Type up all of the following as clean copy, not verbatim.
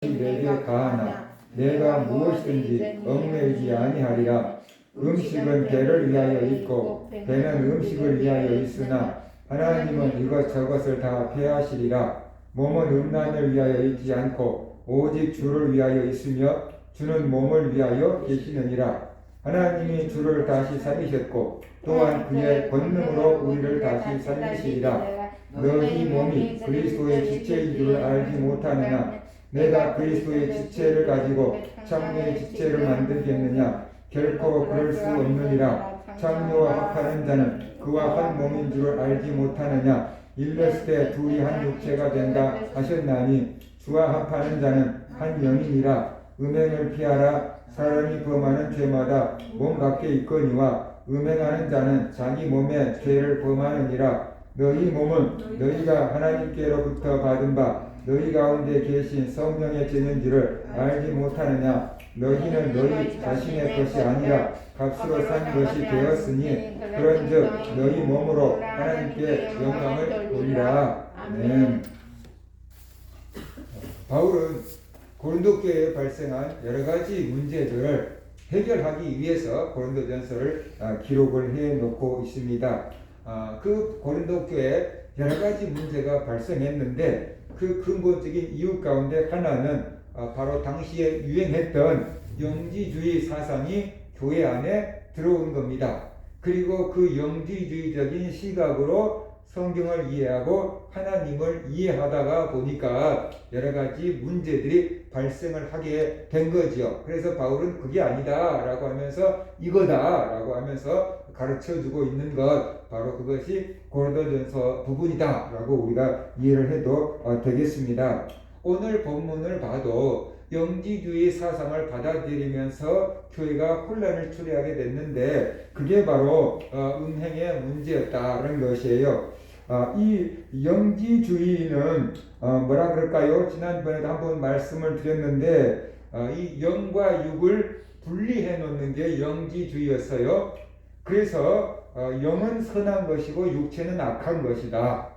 내게 가하나 내가 무엇이든지 얽매이지 아니하리라. 음식은 배를 위하여 있고 배는 음식을 위하여 있으나 하나님은 이것저것을 다 폐하시리라. 몸은 음란을 위하여 있지 않고 오직 주를 위하여 있으며 주는 몸을 위하여 계시느니라. 하나님이 주를 다시 살리셨고 또한 그의 권능으로 우리를 다시 살리시리라. 너희 몸이 그리스도의 지체인 줄 알지 못하느냐? 내가 그리스도의 지체를 가지고 창녀의 지체를 만들겠느냐? 결코 그럴 수 없느니라. 창녀와 합하는 자는 그와 한 몸인 줄 알지 못하느냐? 일렀을 둘이 한 육체가 된다 하셨나니 주와 합하는 자는 한 영이니라. 음행을 피하라. 사람이 범하는 죄마다 몸 밖에 있거니와 음행하는 자는 자기 몸에 죄를 범하느니라. 너희 몸은 너희가 하나님께로부터 받은 바 너희 가운데 계신 성령의 죄인지를 알지 못하느냐? 너희는 너희 자신의 것이 아니라 값으로 산 것이 되었으니 그런즉 너희 몸으로 하나님께 영광을 돌리라. 아멘. 바울은 고린도 교회에 발생한 여러 가지 문제들을 해결하기 위해서 고린도전서를 기록을 해놓고 있습니다. 그 고린도 교회에 여러 가지 문제가 발생했는데 그 근본적인 이유 가운데 하나는 바로 당시에 유행했던 영지주의 사상이 교회 안에 들어온 겁니다. 그리고 그 영지주의적인 시각으로 성경을 이해하고 하나님을 이해하다가 보니까 여러 가지 문제들이 발생을 하게 된 거죠. 그래서 바울은 그게 아니다 라고 하면서 이거다 라고 하면서 가르쳐주고 있는 것, 바로 그것이 고린도전서 부분이다 라고 우리가 이해를 해도 되겠습니다. 오늘 본문을 봐도 영지주의 사상을 받아들이면서 교회가 혼란을 초래하게 됐는데 그게 바로 음행의 문제였다는 것이에요. 이 영지주의는 뭐라 그럴까요? 지난번에도 한번 말씀을 드렸는데 이 영과 육을 분리해 놓는 게 영지주의였어요. 그래서 영은 선한 것이고 육체는 악한 것이다.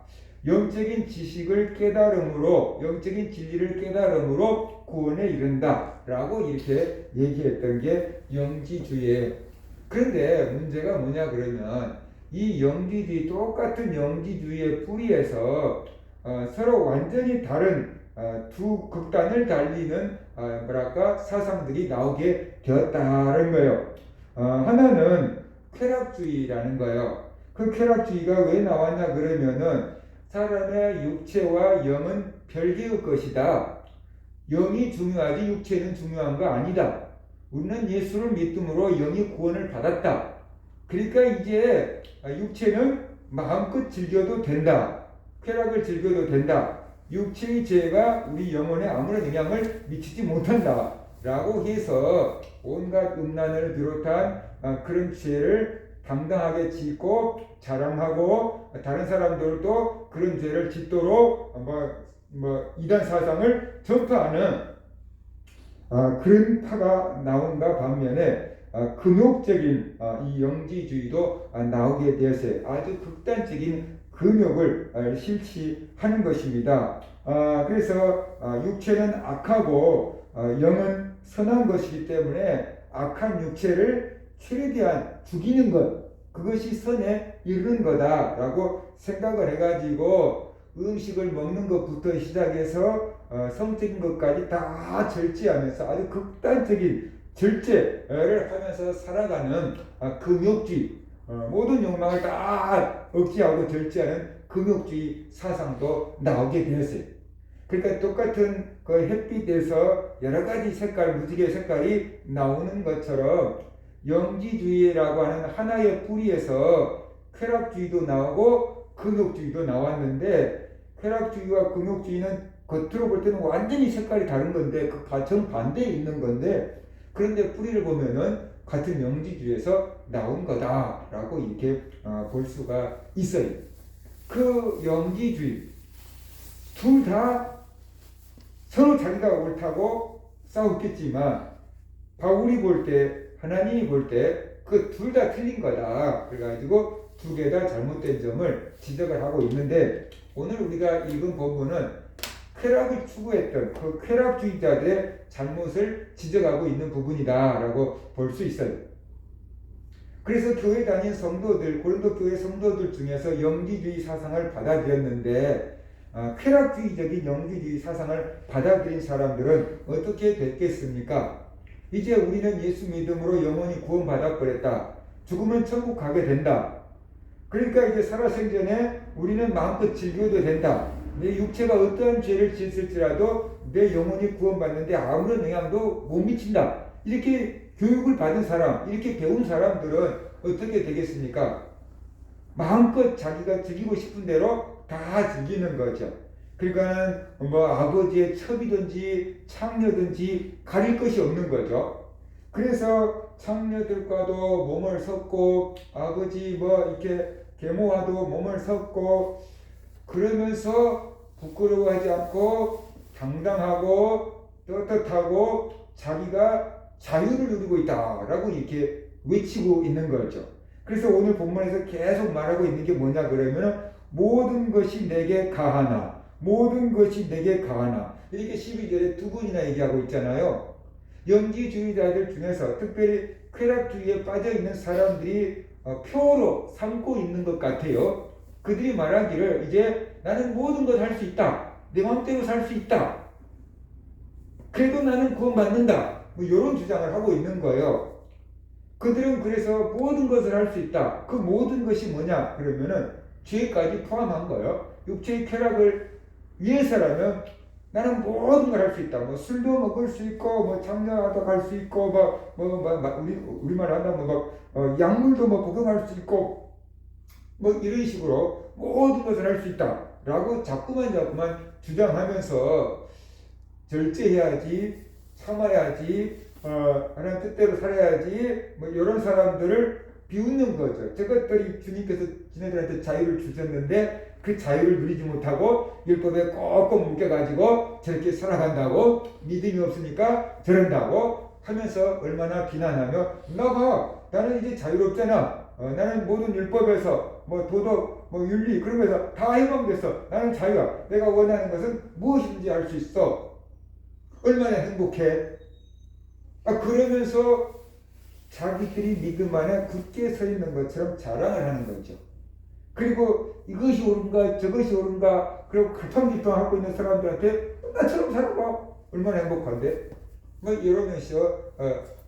영적인 지식을 깨달음으로, 영적인 진리를 깨달음으로 구원에 이른다 라고 이렇게 얘기했던 게 영지주의예요. 그런데 문제가 뭐냐 그러면 이 영지주의, 똑같은 영지주의의 뿌리에서 서로 완전히 다른 두 극단을 달리는 사상들이 나오게 되었다는 거예요. 하나는 쾌락주의라는 거예요. 그 쾌락주의가 왜 나왔냐 그러면은 사람의 육체와 영은 별개의 것이다. 영이 중요하지 육체는 중요한 거 아니다. 우리는 예수를 믿음으로 영이 구원을 받았다. 그러니까 이제 육체는 마음껏 즐겨도 된다. 쾌락을 즐겨도 된다. 육체의 죄가 우리 영혼에 아무런 영향을 미치지 못한다 라고 해서 온갖 음란을 비롯한 그런 죄를 당당하게 짓고 자랑하고 다른 사람들도 그런 죄를 짓도록 이단 사상을 전파하는 그런 파가 나온가 반면에 금욕적인 이 영지주의도 나오게 되었어요. 아주 극단적인 금욕을 실시하는 것입니다. 그래서 육체는 악하고 영은 선한 것이기 때문에 악한 육체를 최대한 죽이는 것, 그것이 선에 이르는 거다라고 생각을 해가지고 음식을 먹는 것부터 시작해서 성적인 것까지 다 절제하면서 아주 극단적인 절제를 하면서 살아가는 금욕주의, 모든 욕망을 다 억제하고 절제하는 금욕주의 사상도 나오게 되었어요. 그러니까 똑같은 그 햇빛에서 여러 가지 색깔, 무지개 색깔이 나오는 것처럼 영지주의라고 하는 하나의 뿌리에서 쾌락주의도 나오고 금욕주의도 나왔는데 쾌락주의와 금욕주의는 겉으로 볼 때는 완전히 색깔이 다른 건데 그 정반대에 있는 건데 그런데 뿌리를 보면은 같은 영지주의에서 나온 거다라고 이렇게 볼 수가 있어요. 그 영지주의 둘 다 서로 자기가 옳다고 싸웠겠지만 바울이 볼 때 하나님이 볼 때 그 둘 다 틀린 거다. 그래가지고 두 개 다 잘못된 점을 지적을 하고 있는데 오늘 우리가 읽은 본문은 쾌락을 추구했던 그 쾌락주의자들의 잘못을 지적하고 있는 부분이다라고 볼 수 있어요. 그래서 교회 다닌 성도들, 고린도 교회 성도들 중에서 영지주의 사상을 받아들였는데 쾌락주의적인 영지주의 사상을 받아들인 사람들은 어떻게 됐겠습니까? 이제 우리는 예수 믿음으로 영원히 구원받아 버렸다. 죽으면 천국 가게 된다. 그러니까 이제 살아생전에 우리는 마음껏 즐겨도 된다. 내 육체가 어떠한 죄를 짓을지라도 내 영혼이 구원받는데 아무런 영향도 못 미친다. 이렇게 교육을 받은 사람, 이렇게 배운 사람들은 어떻게 되겠습니까? 마음껏 자기가 즐기고 싶은 대로 다 즐기는 거죠. 그러니까 뭐 아버지의 첩이든지 창녀든지 가릴 것이 없는 거죠. 그래서 창녀들과도 몸을 섞고 아버지 뭐 이렇게 계모와도 몸을 섞고 그러면서 부끄러워하지 않고 당당하고 떳떳하고 자기가 자유를 누리고 있다라고 이렇게 외치고 있는 거죠. 그래서 오늘 본문에서 계속 말하고 있는 게 뭐냐 그러면 모든 것이 내게 가하나 모든 것이 내게 가하나 이렇게 12절에 두 번이나 얘기하고 있잖아요. 영지주의자들 중에서 특별히 쾌락주의에 빠져있는 사람들이 표로 삼고 있는 것 같아요. 그들이 말하기를 이제 나는 모든 것 할 수 있다. 내 마음대로 살 수 있다. 그래도 나는 구원받는다. 뭐 이런 주장을 하고 있는 거예요. 그들은 그래서 모든 것을 할 수 있다. 그 모든 것이 뭐냐 그러면은 죄까지 포함한 거예요. 육체의 쾌락을 위해서라면 나는 모든 걸 할 수 있다. 뭐 술도 먹을 수 있고, 뭐 장녀하다 갈 수 있고, 우리말 한다면 약물도 뭐 복용할 수 있고, 뭐 이런 식으로 모든 것을 할 수 있다라고 자꾸만 주장하면서 절제해야지, 참아야지, 하나님 뜻대로 살아야지, 뭐 이런 사람들을 비웃는 거죠. 저것들이 주님께서 지네들한테 자유를 주셨는데 그 자유를 누리지 못하고 율법에 꼭꼭 묶여가지고 저렇게 살아간다고 믿음이 없으니까 저런다고 하면서 얼마나 비난하며 나가 나는 이제 자유롭잖아. 나는 모든 율법에서 뭐 도덕 뭐 윤리 그런 거에서 다 해방됐어. 나는 자유야. 내가 원하는 것은 무엇인지 알 수 있어. 얼마나 행복해. 그러면서 자기들이 믿음 안에 굳게 서 있는 것처럼 자랑을 하는 거죠. 그리고 이것이 옳은가 저것이 옳은가 그리고 갈팡질팡하고 있는 사람들한테 나처럼 살아봐 얼마나 행복한데 뭐 이러면서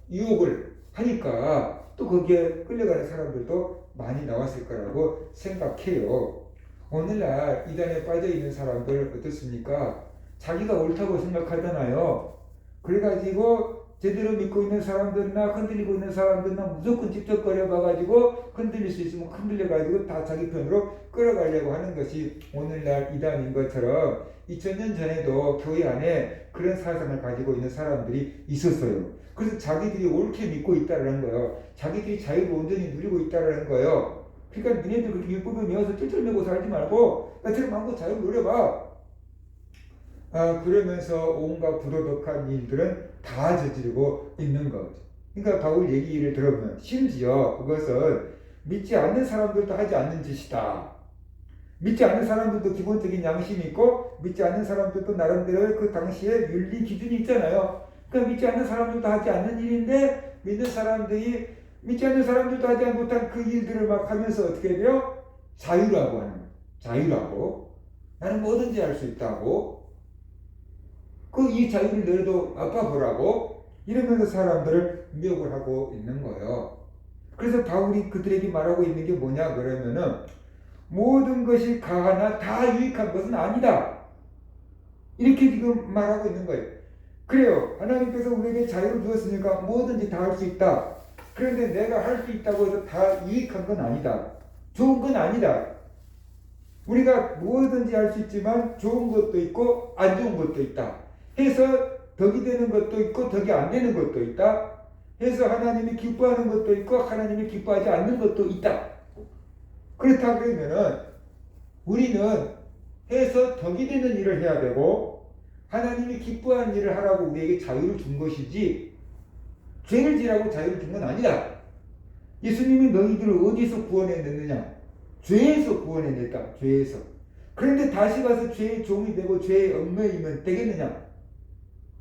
유혹을 하니까 또 거기에 끌려가는 사람들도 많이 나왔을 거라고 생각해요. 오늘날 이단에 빠져있는 사람들 어떻습니까? 자기가 옳다고 생각하잖아요. 그래가지고 제대로 믿고 있는 사람들이나 흔들리고 있는 사람들이나 무조건 직접 거려봐가지고 흔들릴 수 있으면 흔들려가지고 다 자기 편으로 끌어가려고 하는 것이 오늘날 이단인 것처럼 2000년 전에도 교회 안에 그런 사상을 가지고 있는 사람들이 있었어요. 그래서 자기들이 옳게 믿고 있다는 거예요. 자기들이 자유를 온전히 누리고 있다는 거예요. 그러니까 니네들 그렇게 율법에 매어서 쩔쩔매고 살지 말고 나처럼 마음껏 자유를 누려봐. 그러면서 온갖 부도덕한 일들은 다 저지르고 있는 거죠. 그러니까 바울 얘기를 들어보면 심지어 그것은 믿지 않는 사람들도 하지 않는 짓이다. 믿지 않는 사람들도 기본적인 양심이 있고 믿지 않는 사람들도 나름대로 그 당시에 윤리 기준이 있잖아요. 그러니까 믿지 않는 사람들도 하지 않는 일인데 믿는 사람들이 믿지 않는 사람들도 하지 못한 그 일들을 막 하면서 어떻게 돼요? 자유라고 하는 거예요. 자유라고. 나는 뭐든지 할 수 있다고. 이 자유를 너희도 맛봐보라고 이러면서 사람들을 미혹을 하고 있는 거예요. 그래서 바울이 그들에게 말하고 있는 게 뭐냐 그러면은 모든 것이 가하나 다 유익한 것은 아니다. 이렇게 지금 말하고 있는 거예요. 그래요. 하나님께서 우리에게 자유를 주었으니까 뭐든지 다 할 수 있다. 그런데 내가 할 수 있다고 해서 다 유익한 건 아니다. 좋은 건 아니다. 우리가 뭐든지 할 수 있지만 좋은 것도 있고 안 좋은 것도 있다. 해서 덕이 되는 것도 있고 덕이 안 되는 것도 있다. 해서 하나님이 기뻐하는 것도 있고 하나님이 기뻐하지 않는 것도 있다. 그렇다 그러면은 우리는 해서 덕이 되는 일을 해야 되고 하나님이 기뻐하는 일을 하라고 우리에게 자유를 준 것이지 죄를 지라고 자유를 준 건 아니다. 예수님이 너희들을 어디서 구원해냈느냐? 죄에서 구원해냈다. 죄에서. 그런데 다시 가서 죄의 종이 되고 죄의 얽매이면 되겠느냐?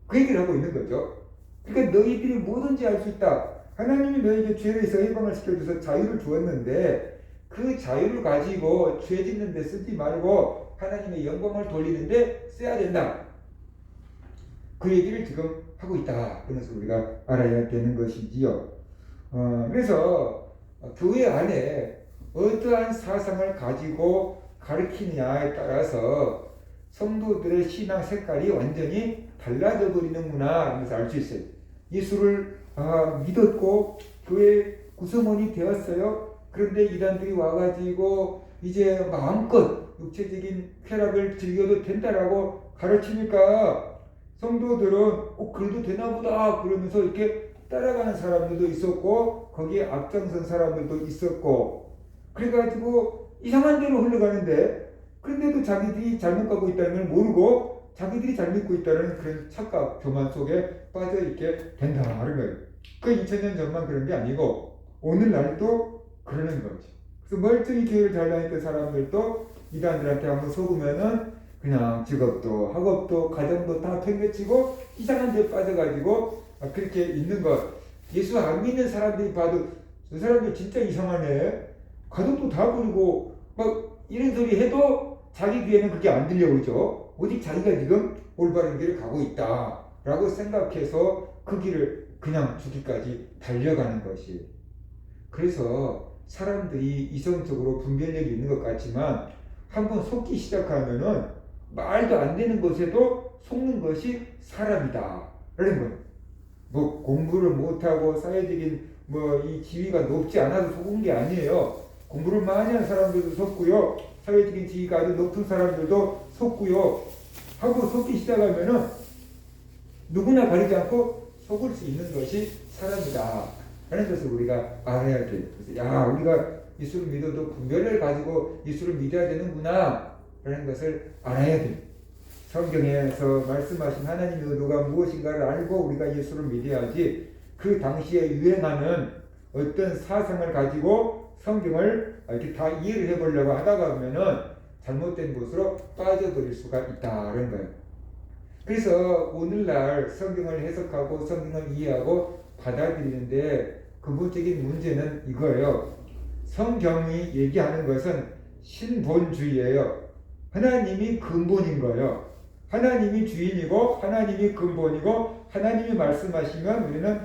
그 얘기를 하고 있는 거죠. 그러니까 너희들이 뭐든지 할 수 있다. 하나님이 너희에게 죄에서 해방을 시켜줘서 자유를 주었는데 그 자유를 가지고 죄 짓는 데 쓰지 말고 하나님의 영광을 돌리는 데 써야 된다. 그 얘기를 지금 하고 있다. 그래서 우리가 알아야 되는 것이지요. 그래서 교회 안에 어떠한 사상을 가지고 가르치느냐에 따라서 성도들의 신앙 색깔이 완전히 달라져 버리는구나 하면서 알 수 있어요. 예수를 믿었고 교회 구성원이 되었어요. 그런데 이단들이 와가지고 이제 마음껏 육체적인 쾌락을 즐겨도 된다라고 가르치니까 성도들은 그래도 되나보다 그러면서 이렇게 따라가는 사람들도 있었고 거기에 앞장선 사람들도 있었고 그래가지고 이상한 데로 흘러가는데 그런데도 자기들이 잘못 가고 있다는 걸 모르고 자기들이 잘 믿고 있다는 그런 착각, 교만 속에 빠져 있게 된다 하는 거예요. 그 2000년 전만 그런 게 아니고 오늘날도 그러는 거죠. 그래서 멀쩡히 교회를 잘 다니던 사람들도 이단들한테 한번 속으면은 그냥 직업도 학업도 가정도 다 팽개치고 이상한 데 빠져가지고 그렇게 있는 것. 예수 안 믿는 사람들이 봐도 저 사람들 진짜 이상하네. 가족도 다 버리고 막 이런 소리 해도 자기 귀에는 그게 안 들려오죠. 오직 자기가 지금 올바른 길을 가고 있다 라고 생각해서 그 길을 그냥 죽기까지 달려가는 것이. 그래서 사람들이 이성적으로 분별력이 있는 것 같지만 한번 속기 시작하면은 말도 안 되는 것에도 속는 것이 사람이다 라는 거예요. 뭐 공부를 못하고 사회적인 이 지위가 높지 않아서 속은 게 아니에요. 공부를 많이 하는 사람들도 속고요. 사회적인 지위가 아주 높은 사람들도 속고요. 하고 속기 시작하면은 누구나 가리지 않고 속을 수 있는 것이 사람이다 하는 것을 우리가 알아야 돼요. 그래서 우리가 예수를 믿어도 분별을 가지고 예수를 믿어야 되는구나 라는 것을 알아야 돼요. 성경에서 말씀하신 하나님의 의도가 무엇인가를 알고 우리가 예수를 믿어야지 그 당시에 유행하는 어떤 사상을 가지고 성경을 이렇게 다 이해를 해보려고 하다가 보면은 잘못된 곳으로 빠져버릴 수가 있다는 거예요. 그래서 오늘날 성경을 해석하고 성경을 이해하고 받아들이는데 근본적인 문제는 이거예요. 성경이 얘기하는 것은 신본주의예요. 하나님이 근본인 거예요. 하나님이 주인이고 하나님이 근본이고 하나님이 말씀하시면 우리는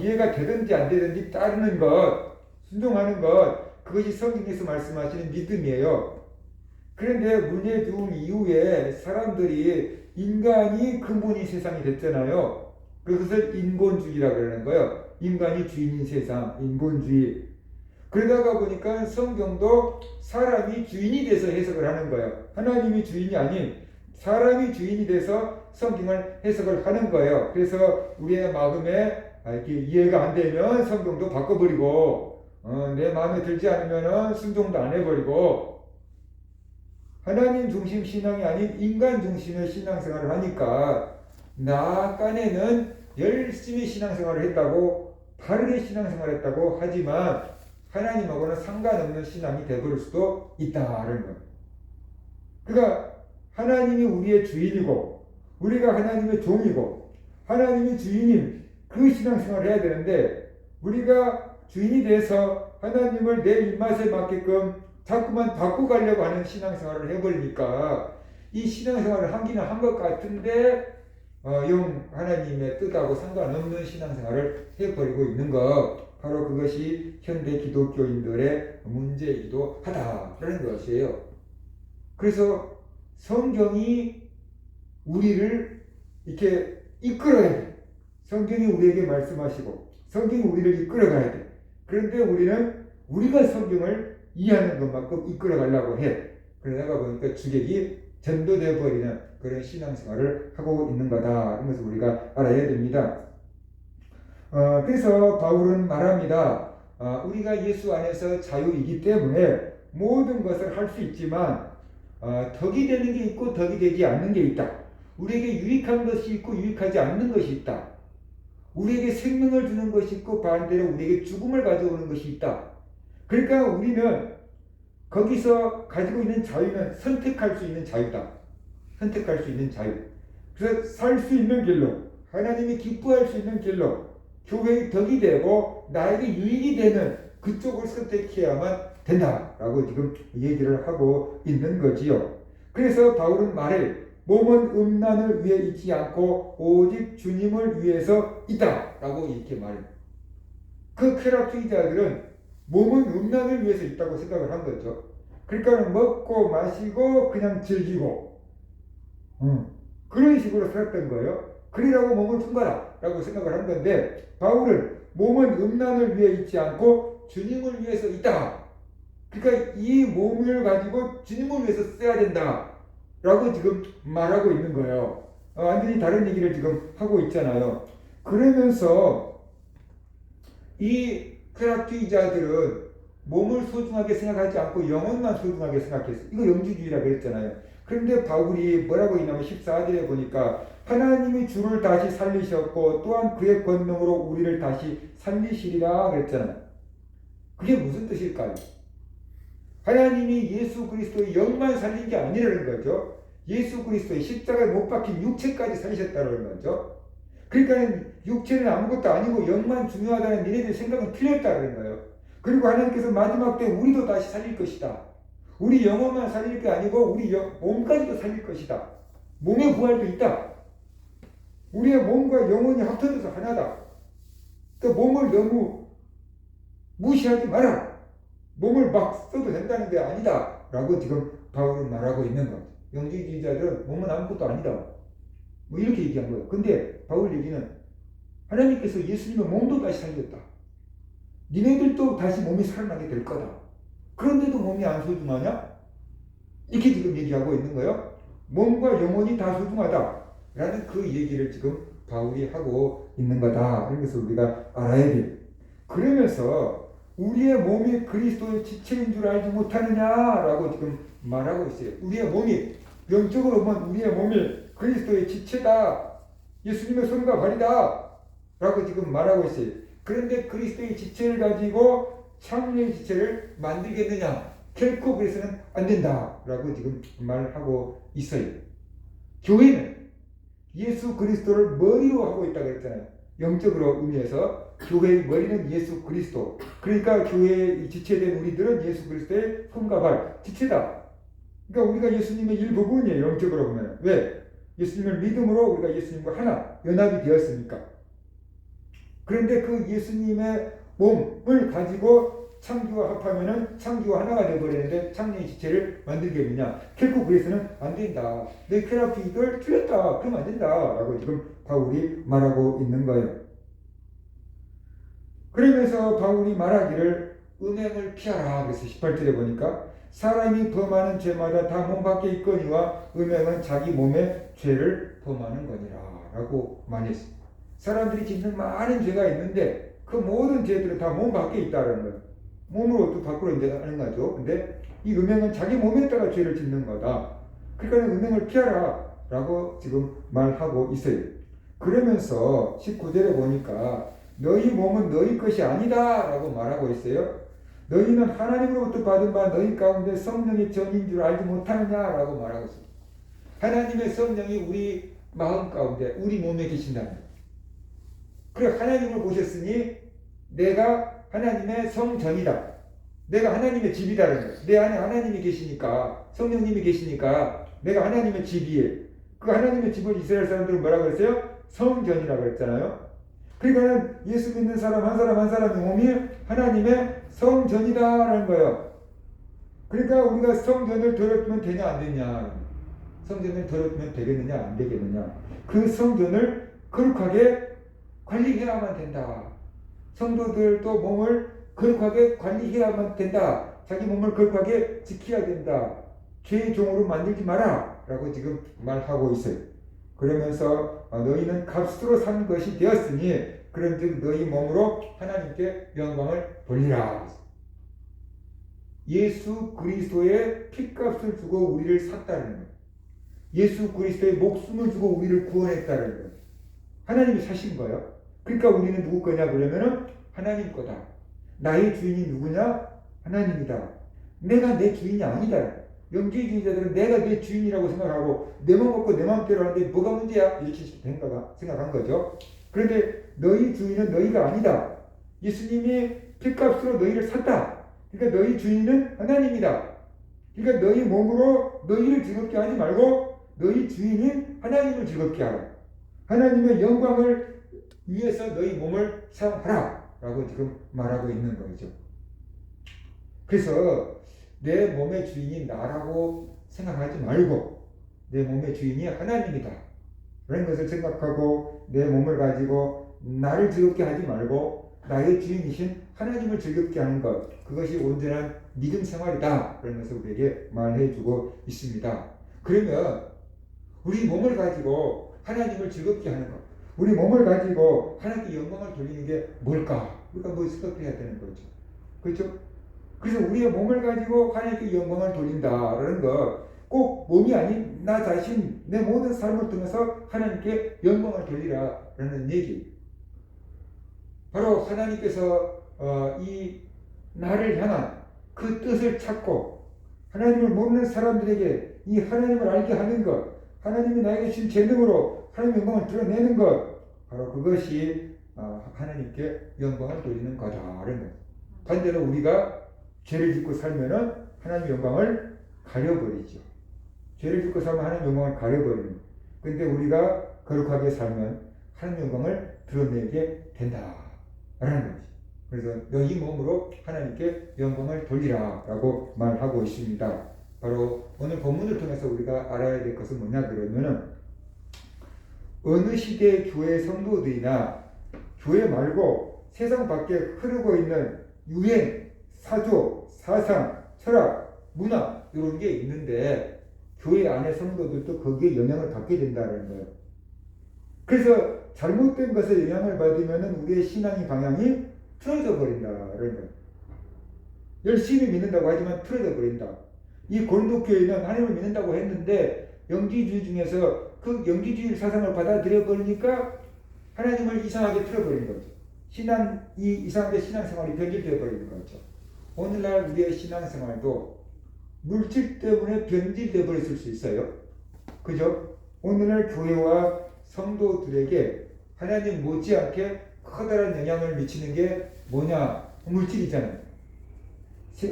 이해가 되든지 안 되든지 따르는 것, 순종하는 것, 그것이 성경에서 말씀하시는 믿음이에요. 그런데 문예중 이후에 사람들이 인간이 근본인 세상이 됐잖아요. 그것을 인본주의라고 그러는 거예요. 인간이 주인인 세상, 인본주의. 그러다가 보니까 성경도 사람이 주인이 돼서 해석을 하는 거예요. 하나님이 주인이 아닌 사람이 주인이 돼서 성경을 해석을 하는 거예요. 그래서 우리의 마음에 이렇게 이해가 안 되면 성경도 바꿔버리고 내 마음에 들지 않으면 순종도 안 해버리고 하나님 중심 신앙이 아닌 인간 중심의 신앙생활을 하니까 나 깐에는 열심히 신앙생활을 했다고 바르게 신앙생활을 했다고 하지만 하나님하고는 상관없는 신앙이 되버릴 수도 있다는 거예요. 그러니까 하나님이 우리의 주인이고 우리가 하나님의 종이고 하나님이 주인인 그 신앙생활을 해야 되는데 우리가 주인이 돼서 하나님을 내 입맛에 맞게끔 자꾸만 바꿔가려고 하는 신앙생활을 해버리니까 이 신앙생활을 하기는 한 것 같은데 영 하나님의 뜻하고 상관없는 신앙생활을 해버리고 있는 것, 바로 그것이 현대 기독교인들의 문제이기도 하다라는 것이에요. 그래서 성경이 우리를 이렇게 이끌어야 돼. 성경이 우리에게 말씀하시고 성경이 우리를 이끌어가야 돼. 그런데 우리는 우리가 성경을 이해하는 것만큼 이끌어가려고 해. 그러다가 보니까 주객이 전도되어 버리는 그런 신앙생활을 하고 있는 거다. 이런 것을 우리가 알아야 됩니다. 그래서 바울은 말합니다. 우리가 예수 안에서 자유이기 때문에 모든 것을 할 수 있지만 덕이 되는 게 있고 덕이 되지 않는 게 있다. 우리에게 유익한 것이 있고 유익하지 않는 것이 있다. 우리에게 생명을 주는 것이 있고 반대로 우리에게 죽음을 가져오는 것이 있다. 그러니까 우리는 거기서 가지고 있는 자유는 선택할 수 있는 자유다. 선택할 수 있는 자유. 그래서 살 수 있는 길로, 하나님이 기뻐할 수 있는 길로, 교회의 덕이 되고 나에게 유익이 되는 그쪽을 선택해야만 된다라고 지금 얘기를 하고 있는 거지요. 그래서 바울은 말해 몸은 음란을 위해 있지 않고 오직 주님을 위해서 있다라고 이렇게 말해요. 그 쾌락주의자들은 몸은 음란을 위해서 있다고 생각을 한 거죠. 그러니까 먹고 마시고 그냥 즐기고 그런 식으로 살았던 거예요. 그리라고 몸을 준 거다라고 생각을 한 건데, 바울은 몸은 음란을 위해 있지 않고 주님을 위해서 있다. 그러니까 이 몸을 가지고 주님을 위해서 써야 된다라고 지금 말하고 있는 거예요. 완전히 다른 얘기를 지금 하고 있잖아요. 그러면서 이 쾌락주의자들은 몸을 소중하게 생각하지 않고 영혼만 소중하게 생각했어요. 이거 영주주의라고 그랬잖아요. 그런데 바울이 뭐라고 있냐면 14절에 보니까 하나님이 주를 다시 살리셨고 또한 그의 권능으로 우리를 다시 살리시리라 그랬잖아요. 그게 무슨 뜻일까요? 하나님이 예수 그리스도의 영만 살린 게 아니라는 거죠. 예수 그리스도의 십자가에 못 박힌 육체까지 살리셨다는 거죠. 그러니까 육체는 아무것도 아니고 영만 중요하다는 니네들 생각은 틀렸다는 거예요. 그리고 하나님께서 마지막 때 우리도 다시 살릴 것이다. 우리 영혼만 살릴 게 아니고 우리 몸까지도 살릴 것이다. 몸의 부활도 있다. 우리의 몸과 영혼이 합쳐져서 하나다. 그 몸을 너무 무시하지 마라. 몸을 막 써도 된다는 게 아니다. 라고 지금 바울은 말하고 있는 거죠. 영주주의자들은 몸은 아무것도 아니다. 뭐 이렇게 얘기한 거예요. 근데 바울 얘기는 하나님께서 예수님의 몸도 다시 살렸다. 니네들도 다시 몸이 살아나게 될 거다. 그런데도 몸이 안 소중하냐? 이렇게 지금 얘기하고 있는 거예요. 몸과 영혼이 다 소중하다. 라는 그 얘기를 지금 바울이 하고 있는 거다. 그런 것을 우리가 알아야 돼요. 그러면서 우리의 몸이 그리스도의 지체인 줄 알지 못하느냐라고 지금 말하고 있어요. 우리의 몸이, 영적으로 보면 우리의 몸이 그리스도의 지체다. 예수님의 손과 발이다. 라고 지금 말하고 있어요. 그런데 그리스도의 지체를 가지고 창조의 지체를 만들겠느냐? 결코 그래서는 안 된다. 라고 지금 말하고 있어요. 교회는 예수 그리스도를 머리로 하고 있다고 했잖아요. 영적으로 의미해서 교회의 머리는 예수 그리스도. 그러니까 교회의 지체된 우리들은 예수 그리스도의 손과 발, 지체다. 그러니까 우리가 예수님의 일부분이에요. 영적으로 보면. 왜? 예수님을 믿음으로 우리가 예수님과 하나, 연합이 되었으니까. 그런데 그 예수님의 몸을 가지고 창조와 합하면은 창조와 하나가 되어버리는데 창조의 지체를 만들겠느냐? 결코 그래서는 안 된다. 내 쾌락주의들 틀렸다. 그러면 안 된다. 라고 지금 바울이 말하고 있는 거예요. 그러면서 바울이 말하기를 음행을 피하라. 그래서 18절에 보니까 사람이 범하는 죄마다 다 몸 밖에 있거니와 음행은 자기 몸에 죄를 범하는 거니라. 라고 말했습니다. 사람들이 짓는 많은 죄가 있는데 그 모든 죄들은 다 몸 밖에 있다는 거예요. 몸으로 또 밖으로 이제 하는 거죠. 근데 이 음행은 자기 몸에다가 죄를 짓는 거다. 그러니까 음행을 피하라. 라고 지금 말하고 있어요. 그러면서 19절에 보니까 너희 몸은 너희 것이 아니다. 라고 말하고 있어요. 너희는 하나님으로부터 받은 바 너희 가운데 성령의 전인 줄 알지 못하느냐. 라고 말하고 있어요. 하나님의 성령이 우리 마음 가운데 우리 몸에 계신다는 거예요. 그래 하나님을 보셨으니 내가 하나님의 성전이다. 내가 하나님의 집이다라는 거예요. 내 안에 하나님이 계시니까 성령님이 계시니까 내가 하나님의 집이에요. 그 하나님의 집을 이스라엘 사람들은 뭐라고 했어요? 성전이라고 했잖아요. 그러니까 예수 믿는 사람 한 사람 한 사람의 몸이 하나님의 성전이다라는 거예요. 그러니까 우리가 성전을 더럽히면 되냐 안 되냐? 성전을 더럽히면 되겠느냐 안 되겠느냐? 그 성전을 거룩하게 관리해야만 된다. 성도들도 몸을 거룩하게 관리해야만 된다. 자기 몸을 거룩하게 지켜야 된다. 죄의 종으로 만들지 마라. 라고 지금 말하고 있어요. 그러면서 너희는 값으로 산 것이 되었으니 그런즉 너희 몸으로 하나님께 영광을 돌리라. 예수 그리스도의 피값을 주고 우리를 샀다는 거예요. 예수 그리스도의 목숨을 주고 우리를 구원했다는 거예요. 하나님이 사신 거예요. 그러니까 우리는 누구 거냐 그러면은 하나님 거다. 나의 주인이 누구냐? 하나님이다. 내가 내 주인이 아니다. 영지주의자들은 내가 내 주인이라고 생각하고 내 맘 먹고 내 맘대로 하는데 뭐가 문제야? 이렇게 생각한 거죠. 그런데 너희 주인은 너희가 아니다. 예수님이 핏값으로 너희를 샀다. 그러니까 너희 주인은 하나님이다. 그러니까 너희 몸으로 너희를 즐겁게 하지 말고 너희 주인인 하나님을 즐겁게 하라. 하나님의 영광을 위해서 너희 몸을 사용하라. 라고 지금 말하고 있는 거죠. 그래서 내 몸의 주인이 나라고 생각하지 말고 내 몸의 주인이 하나님이다. 그런 것을 생각하고 내 몸을 가지고 나를 즐겁게 하지 말고 나의 주인이신 하나님을 즐겁게 하는 것, 그것이 온전한 믿음 생활이다. 그런 것을 우리에게 말해주고 있습니다. 그러면 우리 몸을 가지고 하나님을 즐겁게 하는 것, 우리 몸을 가지고 하나님께 영광을 돌리는 게 뭘까? 우리가 뭐 생각해야 되는 거죠. 그렇죠? 그래서 우리의 몸을 가지고 하나님께 영광을 돌린다라는 것, 꼭 몸이 아닌 나 자신, 내 모든 삶을 통해서 하나님께 영광을 돌리라라는 얘기. 바로 하나님께서 이 나를 향한 그 뜻을 찾고 하나님을 모르는 사람들에게 이 하나님을 알게 하는 것, 하나님이 나에게 주신 재능으로 하나님의 영광을 드러내는 것, 바로 그것이 하나님께 영광을 돌리는 거다라는 것. 반대로 우리가 죄를 짓고 살면은 하나님의 영광을 가려버리죠. 죄를 짓고 살면 하나님의 영광을 가려버리는. 근데 우리가 거룩하게 살면 하나님의 영광을 드러내게 된다라는 거지. 그래서 너희 몸으로 하나님께 영광을 돌리라 라고 말하고 있습니다. 바로 오늘 본문을 통해서 우리가 알아야 될 것은 뭐냐 그러면은 어느 시대의 교회 성도들이나 교회 말고 세상 밖에 흐르고 있는 유행, 사조, 사상, 철학, 문화 이런 게 있는데 교회 안에 성도들도 거기에 영향을 받게 된다는 거예요. 그래서 잘못된 것에 영향을 받으면 우리의 신앙의 방향이 틀어져 버린다는 거예요. 열심히 믿는다고 하지만 틀어져 버린다. 이 고린도 교회는 하나님을 믿는다고 했는데 영지주의 중에서 그 영지주의 사상을 받아들여 버리니까 하나님을 이상하게 틀어버린 거죠. 이상하게 신앙생활이 변질되어 버리는 거죠. 오늘날 우리의 신앙생활도 물질 때문에 변질되어 버렸을 수 있어요. 그죠? 오늘날 교회와 성도들에게 하나님 못지않게 커다란 영향을 미치는 게 뭐냐? 물질이잖아요.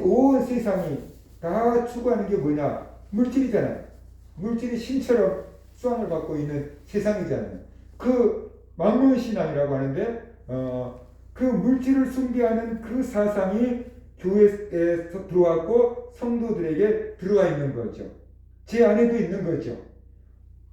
온 세상이 다 추구하는 게 뭐냐? 물질이잖아요. 물질이 신처럼 수양을 받고 있는 세상이잖아요. 그 만몬신앙이라고 하는데 그 물질을 숭배하는 그 사상이 교회에 들어왔고 성도들에게 들어와 있는 거죠. 제 안에도 있는 거죠.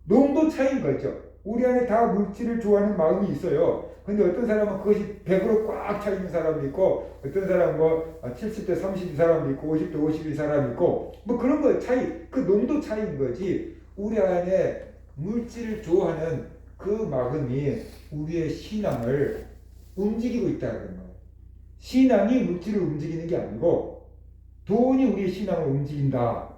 농도 차이인 거죠. 우리 안에 다 물질을 좋아하는 마음이 있어요. 근데 어떤 사람은 그것이 100으로 꽉 차 있는 사람도 있고, 어떤 사람은 70대 30이 사람도 있고, 50대 50이 사람이 있고, 그런 거 차이, 그 농도 차이인 거지. 우리 안에 물질을 좋아하는 그 마음이 우리의 신앙을 움직이고 있다는 거예요. 신앙이 물질을 움직이는 게 아니고 돈이 우리의 신앙을 움직인다.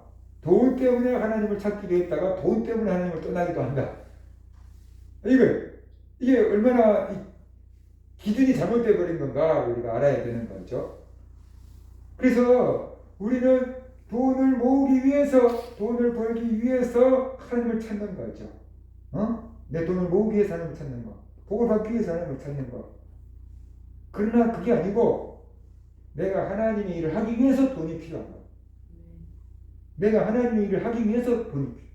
돈 때문에 하나님을 찾기도 했다가 돈 때문에 하나님을 떠나기도 한다. 이게 얼마나 기준이 잘못되어 버린 건가 우리가 알아야 되는 거죠. 그래서 우리는 돈을 모으기 위해서, 돈을 벌기 위해서 하나님을 찾는 거죠. 내 돈을 모으기 위해서 하나님을 찾는 거, 복을 받기 위해서 하나님을 찾는 거. 그러나 그게 아니고 내가 하나님의 일을 하기 위해서 돈이 필요한 거야. 내가 하나님의 일을 하기 위해서 돈이 필요해.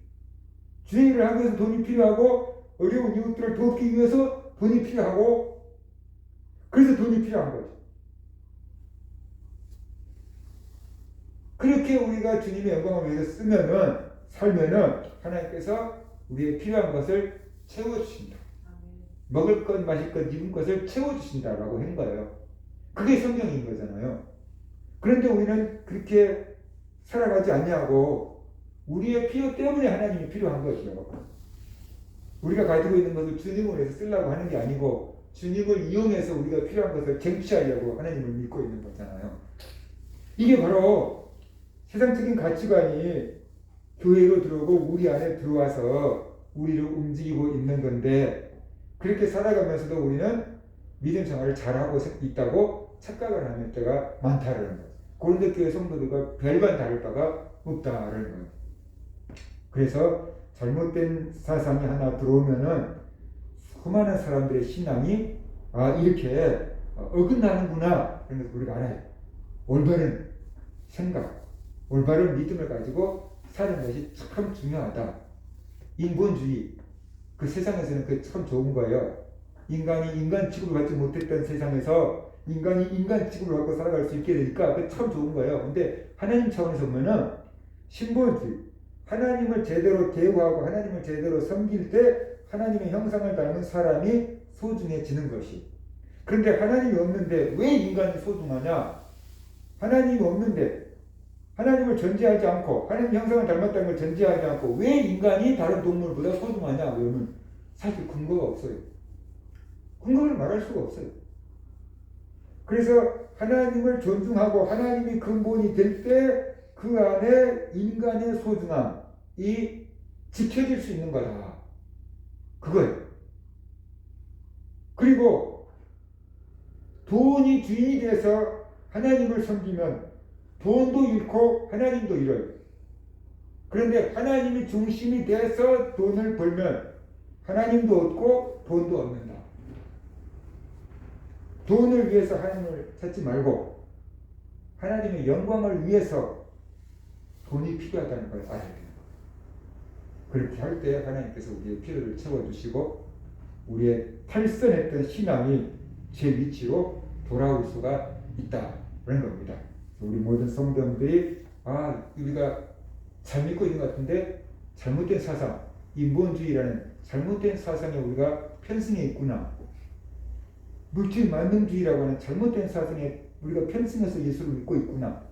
주의 일을 하기 위해서 돈이 필요하고, 어려운 이웃들을 돕기 위해서 돈이 필요하고, 그래서 돈이 필요한 거죠. 그렇게 우리가 주님의 영광을 위해서 살면은 하나님께서 우리의 필요한 것을 채워주신다. 먹을 것, 마실 것, 입은 것을 채워주신다라고 한 거예요. 그게 성경인 거잖아요. 그런데 우리는 그렇게 살아가지 않냐고, 우리의 필요 때문에 하나님이 필요한 거죠. 우리가 가지고 있는 것을 주님을 위해서 쓰려고 하는 게 아니고 주님을 이용해서 우리가 필요한 것을 쟁취하려고 하나님을 믿고 있는 거잖아요. 이게 바로 세상적인 가치관이 교회로 들어오고 우리 안에 들어와서 우리를 움직이고 있는 건데, 그렇게 살아가면서도 우리는 믿음 생활을 잘하고 있다고 착각을 하는 때가 많다는 거죠. 고린도 교회 성도들과 별반 다를 바가 없다라는 거예요. 그래서 잘못된 사상이 하나 들어오면은 수많은 사람들의 신앙이 이렇게 어긋나는구나 그런 것을 우리가 알아요. 올바른 생각, 올바른 믿음을 가지고 사는 것이 참 중요하다. 인본주의, 그 세상에서는 그게 참 좋은 거예요. 인간이 인간 취급을 받지 못했던 세상에서 인간이 인간 취급을 받고 살아갈 수 있게 되니까 그게 참 좋은 거예요. 근데 하나님 차원에서 보면은 신본주의, 하나님을 제대로 대우하고 하나님을 제대로 섬길 때 하나님의 형상을 닮은 사람이 소중해지는 것이. 그런데 하나님이 없는데 왜 인간이 소중하냐? 하나님이 없는데 하나님을 전제하지 않고 하나님 형상을 닮았다는 걸 전제하지 않고 왜 인간이 다른 동물보다 소중하냐? 그러면 사실 근거가 없어요. 근거를 말할 수가 없어요. 그래서 하나님을 존중하고 하나님이 근본이 될 때 그 안에 인간의 소중함이 지켜질 수 있는 거다. 그거예요. 그리고 돈이 주인이 돼서 하나님을 섬기면 돈도 잃고 하나님도 잃어요. 그런데 하나님이 중심이 돼서 돈을 벌면 하나님도 얻고 돈도 얻는다. 돈을 위해서 하나님을 찾지 말고 하나님의 영광을 위해서 돈이 필요하다는 걸 알아야 됩니다. 그렇게 할 때 하나님께서 우리의 필요를 채워주시고 우리의 탈선했던 신앙이 제 위치로 돌아올 수가 있다는 겁니다. 우리 모든 성도들이 우리가 잘 믿고 있는 것 같은데 잘못된 사상, 인본주의라는 잘못된 사상에 우리가 편승해 있구나. 물질 만능주의라고 하는 잘못된 사상에 우리가 편승해서 예수를 믿고 있구나.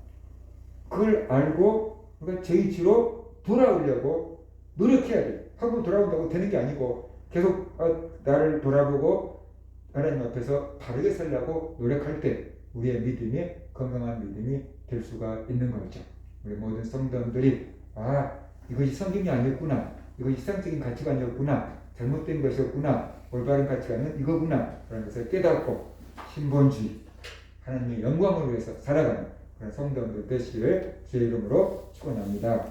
그걸 알고 우리가 제 위치로 돌아오려고 노력해야 돼. 하고 돌아온다고 되는 게 아니고 계속 나를 돌아보고 하나님 앞에서 바르게 살려고 노력할 때 우리의 믿음이 건강한 믿음이 될 수가 있는 거죠. 우리 모든 성도들이 이것이 성경이 아니었구나. 이것이 이상적인 가치관이었구나. 잘못된 것이었구나. 올바른 가치관은 이거구나. 그런 것을 깨닫고 신본주의, 하나님의 영광을 위해서 살아가는 그런 성도들 되시기를 주의 이름으로 축원합니다.